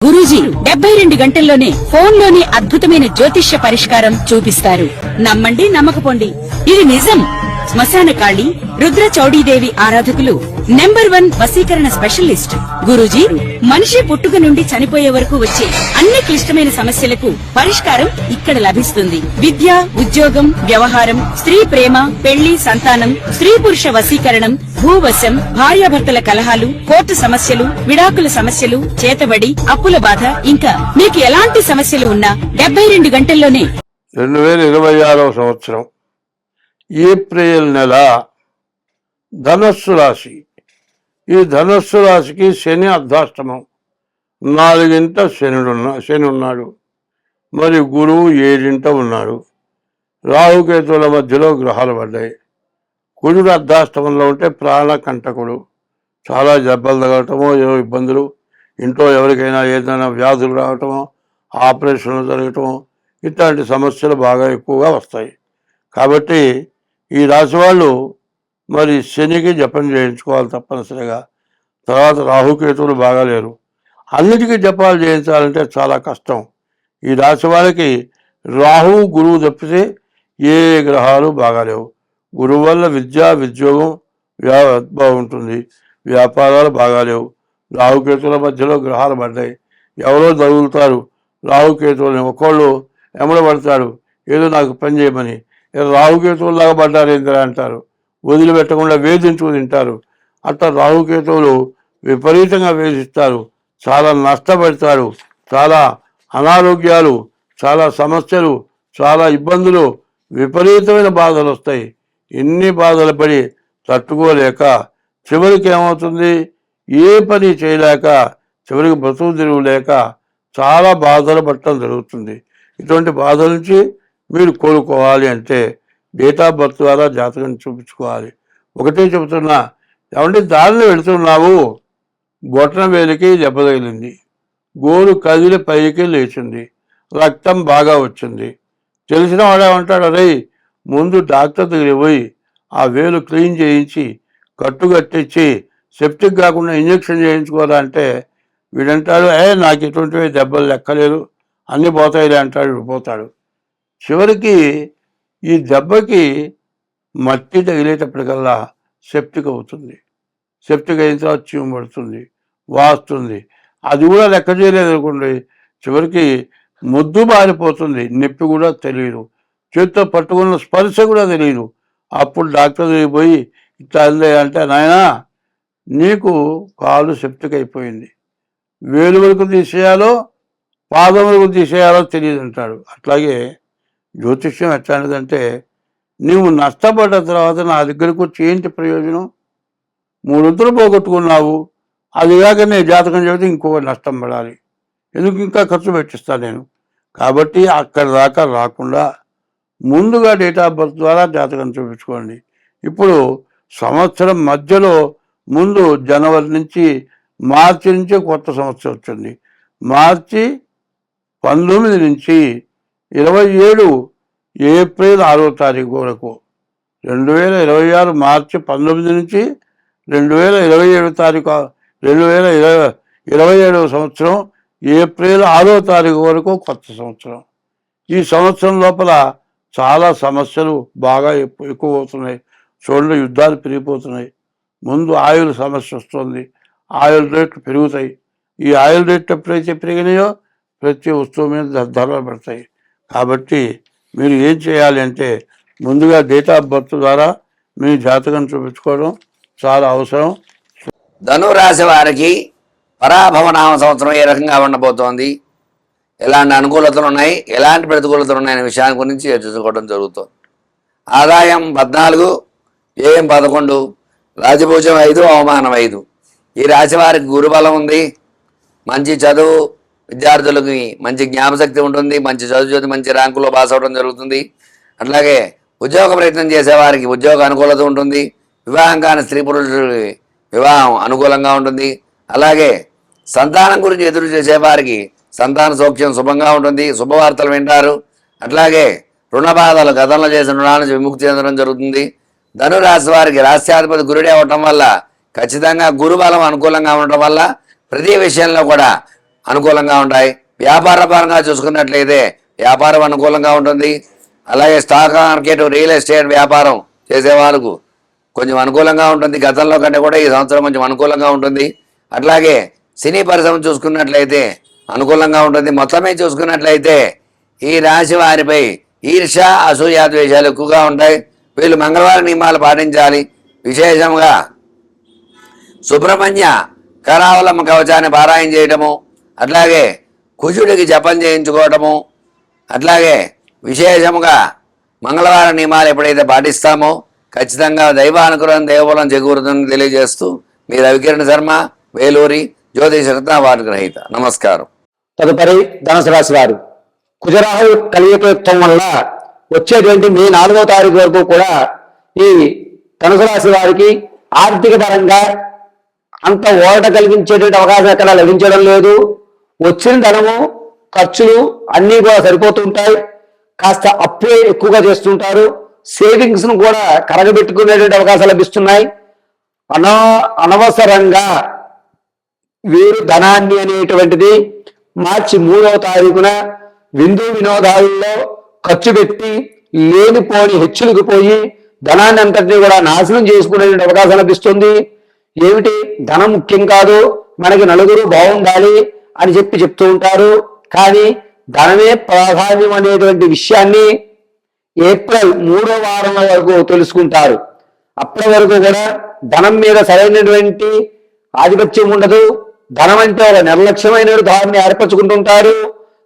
గురూజీ 72 గంటల్లోనే ఫోన్ లోని అద్భుతమైన జ్యోతిష్య పరిష్కారం చూపిస్తారు. నమ్మండి, నమ్మకపోండి, ఇది నిజం. శ్మశాన కాళి రుద్ర చౌడీదేవి ఆరాధకులు నంబర్ 1 వశీకరణ స్పెషలిస్ట్ గురూజీ. మనిషి పుట్టుక నుండి చనిపోయే వరకు వచ్చే అన్ని క్లిష్టమైన సమస్యలకు పరిష్కారం ఇక్కడ లభిస్తుంది. విద్య, ఉద్యోగం, వ్యవహారం, స్త్రీ ప్రేమ, పెళ్లి, సంతానం, స్త్రీ పురుష వశీకరణం, భూవశం, భార్యాభర్తల కలహాలు, కోర్టు సమస్యలు, విడాకుల సమస్యలు, చేతబడి, అప్పుల బాధ, ఇంకా మీకు ఎలాంటి సమస్యలు ఉన్నా 72 గంటల్లోనే 2026వ సంవత్సరం ఏప్రిల్ నెల ధనస్సు రాశి. ఈ ధనస్సు రాశికి శని అర్ధాష్టమం, 4ంట శని ఉన్నాడు. మరి గురువు 7ంట ఉన్నాడు. రాహుకేతువుల మధ్యలో గ్రహాలు పడ్డాయి. కుజుడు అర్ధాష్టమంలో ఉంటే ప్రాణ కంటకుడు, చాలా దెబ్బలు తగలటమో, ఏవో ఇబ్బందులు, ఇంట్లో ఎవరికైనా ఏదైనా వ్యాధులు రావటమో, ఆపరేషన్లు జరగటమో, ఇట్లాంటి సమస్యలు బాగా ఎక్కువగా వస్తాయి. కాబట్టి ఈ రాశి వాళ్ళు మరి శనికి జపం చేయించుకోవాలి తప్పనిసరిగా. తర్వాత రాహుకేతువులు బాగాలేరు, అన్నిటికీ జపాలు చేయించాలంటే చాలా కష్టం. ఈ రాశి వాళ్ళకి రాహువు గురువు తప్పితే ఏ గ్రహాలు బాగాలేవు. గురువు వల్ల విద్య, ఉద్యోగం బాగుంటుంది, వ్యాపారాలు బాగాలేవు. రాహుకేతువుల మధ్యలో గ్రహాలు పడ్డాయి. ఎవరో తగులుతారు రాహుకేతువులని, ఒకళ్ళు ఎమడబడతాడు ఏదో నాకు పని చేయమని. రాహుకేతువులాగా పడ్డారు ఏంటని అంటారు, వదిలిపెట్టకుండా వేధించుకు తింటారు. అట్లా రాహుకేతువులు విపరీతంగా వేధిస్తారు, చాలా నష్టపడతారు, చాలా అనారోగ్యాలు, చాలా సమస్యలు, చాలా ఇబ్బందులు, విపరీతమైన బాధలు వస్తాయి. ఎన్ని బాధలు పడి తట్టుకోలేక చివరికి ఏమవుతుంది, ఏ పని చేయలేక చివరికి బ్రతుకు తిరుగు లేక చాలా బాధలు పట్టడం జరుగుతుంది. ఇటువంటి బాధల నుంచి మీరు కోలుకోవాలి అంటే డేట్ ఆఫ్ బర్త్ ద్వారా జాతకం చూపించుకోవాలి. ఒకటే చెబుతున్నా, ఏమంటే దారిలో వెళుతున్నావు, బొటన వేలికి దెబ్బ తగిలింది, గోరు కదిలి పైకి లేచింది, రక్తం బాగా వచ్చింది. తెలిసిన వాడేమంటాడు, అరే ముందు డాక్టర్ దగ్గర పోయి ఆ వేలు క్లీన్ చేయించి కట్టు కట్టించి సెప్టిక్ కాకుండా ఇంజక్షన్ చేయించుకోరా అంటే వీడంటాడు, నాకు ఎటువంటివి దెబ్బలు లెక్కలేదు, అన్నీ పోతాయిలే అంటాడు, పోతాడు. చివరికి ఈ దెబ్బకి మట్టి తగిలేటప్పటికల్లా సెప్టిక్ అవుతుంది. సెప్టిక్ అయిన తర్వాత చీము పడుతుంది, వాస్తుంది. అది కూడా లెక్క చేయలేదు అనుకోండి, చివరికి ముద్దు బారిపోతుంది, నొప్పి కూడా తెలియదు, చేతితో పట్టుకున్న స్పర్శ కూడా తెలియదు. అప్పుడు డాక్టర్ దగ్గరికి పోయి ఇట్లా అంటే, నాయనా నీకు కాలు సెప్టిక్ అయిపోయింది, వేలు వరకు తీసేయాలో పాదం వరకు తీసేయాలో తెలియదు అంటాడు. అట్లాగే జ్యోతిష్యం ఎట్లాంటిదంటే, నీవు నష్టపడ్డ తర్వాత నా దగ్గరకు వచ్చి ఏంటి ప్రయోజనం, 3 పోగొట్టుకున్నావు, అది కాక నేను జాతకం చెబితే ఇంకొక నష్టం పడాలి, ఎందుకు ఇంకా ఖర్చు పెట్టిస్తాను నేను. కాబట్టి అక్కడి దాకా రాకుండా ముందుగా డేట్ ఆఫ్ బర్త్ ద్వారా జాతకం చూపించుకోండి. ఇప్పుడు సంవత్సరం మధ్యలో ముందు జనవరి నుంచి మార్చి నుంచి కొత్త సంవత్సరం వచ్చింది. మార్చి 19 నుంచి 27 ఏప్రిల్ 6వ తారీఖు వరకు, 2026 మార్చి 19 నుంచి 2027 తారీఖు 2027వ సంవత్సరం ఏప్రిల్ 6వ తారీఖు వరకు కొత్త సంవత్సరం. ఈ సంవత్సరం లోపల చాలా సమస్యలు బాగా ఎక్కువ అవుతున్నాయి. చూడండి, యుద్ధాలు పెరిగిపోతున్నాయి. ముందు ఆయిల్ సమస్య వస్తుంది, ఆయిల్ రేట్లు పెరుగుతాయి. ఈ ఆయిల్ రేట్లు ఎప్పుడైతే పెరిగినాయో ప్రతి వస్తువు మీద ధరలు పడతాయి. కాబట్టి మీరు ఏం చేయాలి అంటే, ముందుగా డేట్ ఆఫ్ బర్త్ ద్వారా మీ జాతకం చూపించుకోవడం చాలా అవసరం. ధనురాశి వారికి పరాభవనామ సంవత్సరం ఏ రకంగా ఉండబోతోంది, ఎలాంటి అనుకూలతలు ఉన్నాయి, ఎలాంటి ప్రతికూలతలు ఉన్నాయనే విషయాన్ని గురించి చర్చించుకోవడం జరుగుతుంది. ఆదాయం 14, వ్యయం 11, రాజభూజం 5, అవమానం 5. ఈ రాశి వారికి గురుబలం ఉంది. మంచి చదువు, విద్యార్థులకి మంచి జ్ఞాపశక్తి ఉంటుంది, మంచి చదువు మంచి ర్యాంకులో పాస్ అవ్వడం జరుగుతుంది. అట్లాగే ఉద్యోగ ప్రయత్నం చేసేవారికి ఉద్యోగ అనుకూలత ఉంటుంది. వివాహం కాని స్త్రీ పురుషులకి వివాహం అనుకూలంగా ఉంటుంది. అలాగే సంతానం గురించి ఎదురు చేసేవారికి సంతాన సౌఖ్యం శుభంగా ఉంటుంది, శుభవార్తలు వింటారు. అట్లాగే రుణ బాధలు, గతంలో చేసిన రుణాల నుంచి విముక్తి చెందడం జరుగుతుంది. ధనురాశి వారికి రాష్ట్రాధిపతి గురుడే అవటం వల్ల, ఖచ్చితంగా గురుబలం అనుకూలంగా ఉండటం వల్ల ప్రతి విషయంలో కూడా అనుకూలంగా ఉంటాయి. వ్యాపార పరంగా చూసుకున్నట్లయితే వ్యాపారం అనుకూలంగా ఉంటుంది. అలాగే స్టాక్ మార్కెట్, రియల్ ఎస్టేట్ వ్యాపారం చేసే వాళ్ళకు కొంచెం అనుకూలంగా ఉంటుంది. గతంలో కంటే కూడా ఈ సంవత్సరం కొంచెం అనుకూలంగా ఉంటుంది. అట్లాగే సినీ పరిశ్రమ చూసుకున్నట్లయితే అనుకూలంగా ఉంటుంది. మొత్తమే చూసుకున్నట్లయితే ఈ రాశి వారిపై ఈర్ష, అసూయ, ద్వేషాలు ఎక్కువగా ఉంటాయి. వీళ్ళు మంగళవారం నియమాలు పాటించాలి. విశేషంగా సుబ్రహ్మణ్య కరావలమ్మ కవచాన్ని పారాయణ చేయటము, అట్లాగే కుజుడికి జపం చేయించుకోవటము, అట్లాగే విశేషముగా మంగళవారం నియమాలు ఎప్పుడైతే పాటిస్తామో ఖచ్చితంగా దైవానుగ్రహం, దేవబలం చేకూరుతుందని తెలియజేస్తూ మీ రవికిరణ్ శర్మ, వేలూరి, జ్యోతిష రత్న వారి గ్రహీత. నమస్కారం. తదుపరి ధనుసు రాశి వారు. కుజరాహు కలియుక్తం వల్ల వచ్చేటువంటి మే 4వ తారీఖు వరకు కూడా ఈ ధనుసు రాశి వారికి ఆర్థిక పరంగా అంత ఓరట కలిగించేటువంటి అవకాశం ఎక్కడ లభించడం లేదు. వచ్చిన ధనము, ఖర్చులు అన్నీ కూడా సరిపోతుంటాయి. కాస్త అప్పులే ఎక్కువగా చేస్తుంటారు. సేవింగ్స్ ను కూడా కరగబెట్టుకునేటువంటి అవకాశాలు లభిస్తున్నాయి. అనవసరంగా వీరు ధనాన్ని అనేటువంటిది మార్చి 3వ తారీఖున విందు వినోదాలలో ఖర్చు పెట్టి లేనిపోని హెచ్చులకు పోయి ధనాన్ని అంతటినీ కూడా నాశనం చేసుకునేటువంటి అవకాశం లభిస్తుంది. ఏమిటి, ధనం ముఖ్యం కాదు, మనకి నలుగురు బాగుండాలి అని చెప్తూ ఉంటారు. కానీ ధనమే ప్రాధాన్యం అనేటువంటి విషయాన్ని ఏప్రిల్ 3వ వారం వరకు తెలుసుకుంటారు. అప్పటి వరకు కూడా ధనం మీద సరైనటువంటి ఆధిపత్యం ఉండదు. ధనం అంటే ఒక నిర్లక్ష్యమైన ధనాన్ని ఏర్పరచుకుంటుంటారు.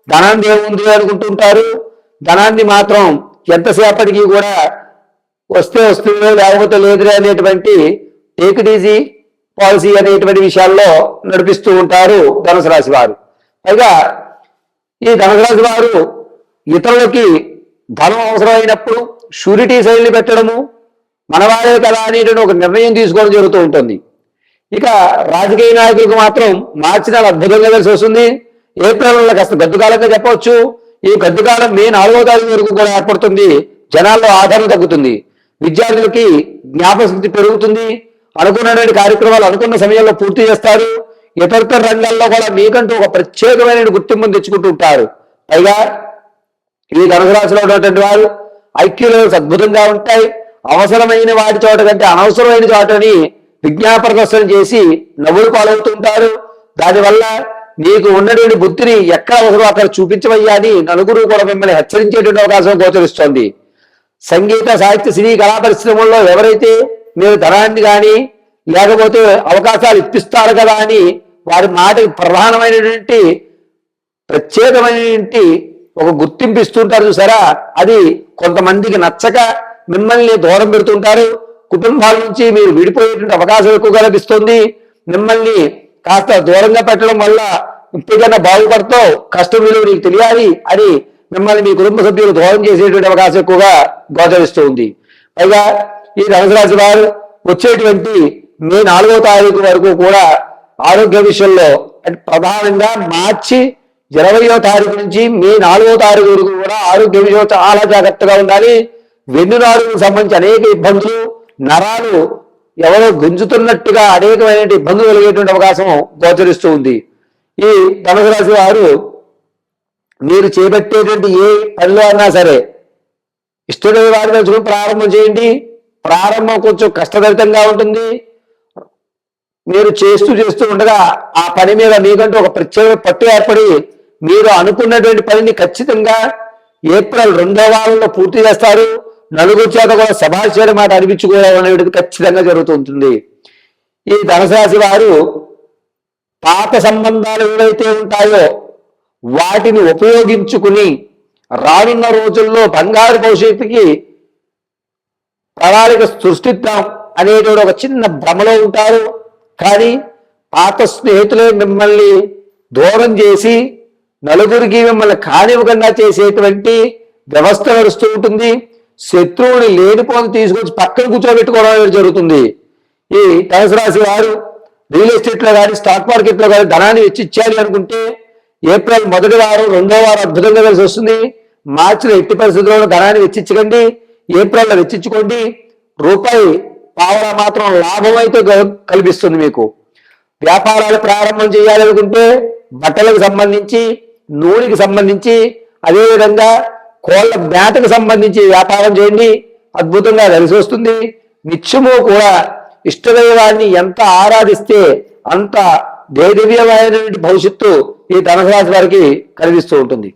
ధనాన్ని ఏముంది అనుకుంటుంటారు. ధనాన్ని మాత్రం ఎంతసేపటికి కూడా వస్తే వస్తుందో లేకపోతే లేదురే అనేటువంటి టేక్ ఇట్ ఈజీ పాలసీ అనేటువంటి విషయాల్లో నడిపిస్తూ ఉంటారు ధనుసు రాశి వారు. పైగా ఈ ధనుసు రాశి వారు ఇతరులకి ధనం అవసరమైనప్పుడు షూరిటీ శైలిని పెట్టడము, మనవారే కదా అనేటువంటి ఒక నిర్ణయం తీసుకోవడం జరుగుతూ ఉంటుంది. ఇక రాజకీయ నాయకులకు మాత్రం మార్చి నెల అద్భుతంగా కలిసి వస్తుంది. ఏప్రిల్ నెల కాస్త గడ్డుకాలంగా చెప్పవచ్చు. ఈ గడ్డుకాలం మే 4వ తారీఖు వరకు కూడా ఏర్పడుతుంది. జనాల్లో ఆదరణ తగ్గుతుంది. విద్యార్థులకి జ్ఞాపకశక్తి పెరుగుతుంది. అనుకున్నటువంటి కార్యక్రమాలు అనుకున్న సమయంలో పూర్తి చేస్తారు. ఇతర రంగాల్లో కూడా మీకంటూ ఒక ప్రత్యేకమైన గుర్తింపును తెచ్చుకుంటూ ఉంటారు. పైగా ఈ ధనుసు రాశిలో ఉన్నటువంటి వారు ఐక్యూ లెవెల్స్ అద్భుతంగా ఉంటాయి. అవసరమైన వాటి చోట కంటే అనవసరమైన చోటని విజ్ఞాపనదర్శనం చేసి నవ్వులు పాలవుతుంటారు. దానివల్ల నీకు ఉన్నటువంటి బుద్ధిని ఎక్కడ అవసరం అక్కడ చూపించవయ్యా అని నలుగురు కూడా మిమ్మల్ని హెచ్చరించేటువంటి అవకాశం గోచరిస్తోంది. సంగీత, సాహిత్య, సినీ, కళా పరిశ్రమల్లో ఎవరైతే మీరు ధనాన్ని కానీ లేకపోతే అవకాశాలు ఇప్పిస్తారు కదా అని వారి మాటకి ప్రధానమైనటువంటి ప్రత్యేకమైనటువంటి ఒక గుర్తింపు ఇస్తుంటారు చూసారా, అది కొంతమందికి నచ్చక మిమ్మల్ని దూరం పెడుతుంటారు. కుటుంబాల నుంచి మీరు విడిపోయేటువంటి అవకాశం ఎక్కువగా లభిస్తుంది. మిమ్మల్ని కాస్త దూరంగా పెట్టడం వల్ల ఇంటికన్నా బాగుపడతావు, కష్టం విలువ నీకు తెలియాలి అని మిమ్మల్ని మీ కుటుంబ సభ్యులు దూరం చేసేటువంటి అవకాశం ఎక్కువగా గోచరిస్తూ ఉంది. పైగా ఈ ధనుసు రాశి వారు వచ్చేటువంటి మే 4వ తారీఖు వరకు కూడా ఆరోగ్య విషయంలో అంటే ప్రధానంగా మార్చి 20వ తారీఖు నుంచి మే 4వ తారీఖు వరకు కూడా ఆరోగ్య విషయంలో చాలా జాగ్రత్తగా ఉండాలి. వెన్నునాడుకు సంబంధించి అనేక ఇబ్బందులు, నరాలు ఎవరో గుంజుతున్నట్టుగా అనేకమైన ఇబ్బందులు కలిగేటువంటి అవకాశం గోచరిస్తూ ఉంది. ఈ ధనుసు రాశి వారు మీరు చేపట్టేటువంటి ఏ పనిలో అన్నా సరే ఇష్టమైన వారి నుంచి ప్రారంభం చేయండి. ప్రారంభం కొంచెం కష్టతరితంగా ఉంటుంది. మీరు చేస్తూ ఉండగా ఆ పని మీద మీకంటూ ఒక ప్రత్యేక పట్టు ఏర్పడి మీరు అనుకున్నటువంటి పనిని ఖచ్చితంగా ఏప్రిల్ 2వ వారంలో పూర్తి చేస్తారు. నలుగురు చేత కూడా శభాష్ చేయడం మాట అనిపించుకోవడం అనేది ఖచ్చితంగా జరుగుతుంటుంది. ఈ ధనుసు రాశి వారు పాత సంబంధాలు ఏవైతే ఉంటాయో వాటిని ఉపయోగించుకుని రానున్న రోజుల్లో బంగారు భవిష్యత్తుకి ప్రణాళిక సృష్టిద్దాం అనేటువంటి ఒక చిన్న భ్రమలో ఉంటారు. కానీ పాత స్నేహితులే మిమ్మల్ని దూరం చేసి నలుగురికి మిమ్మల్ని కానివ్వకుండా చేసేటువంటి వ్యవస్థ నడుస్తూ ఉంటుంది. శత్రువుని లేనిపోని తీసుకొచ్చి పక్కన కూర్చోబెట్టుకోవడం జరుగుతుంది. ఈ ధనుసు రాశి వారు రియల్ ఎస్టేట్ లో కానీ స్టాక్ మార్కెట్ లో కానీ ధనాన్ని వెచ్చిచ్చాలి అనుకుంటే ఏప్రిల్ 1వ వారం 2వ వారం అద్భుతంగా కలిసి వస్తుంది. మార్చిలో ఎట్టి పరిస్థితుల్లో ధనాన్ని వెచ్చించకండి. ఏప్రిల్లో వెచ్చించుకోండి. రూపాయి పావలా మాత్రం లాభం అయితే కల్పిస్తుంది మీకు. వ్యాపారాలు ప్రారంభం చేయాలనుకుంటే బట్టలకు సంబంధించి, నూనెకి సంబంధించి, అదేవిధంగా కోళ్ళ మేతకు సంబంధించి వ్యాపారం చేయండి, అద్భుతంగా కలిసి వస్తుంది. నిత్యము కూడా ఇష్టదైవాన్ని ఎంత ఆరాధిస్తే అంత దేదివ్యమైనటువంటి భవిష్యత్తు ఈ ధనుసు రాశి వారికి కలిగిస్తూ ఉంటుంది.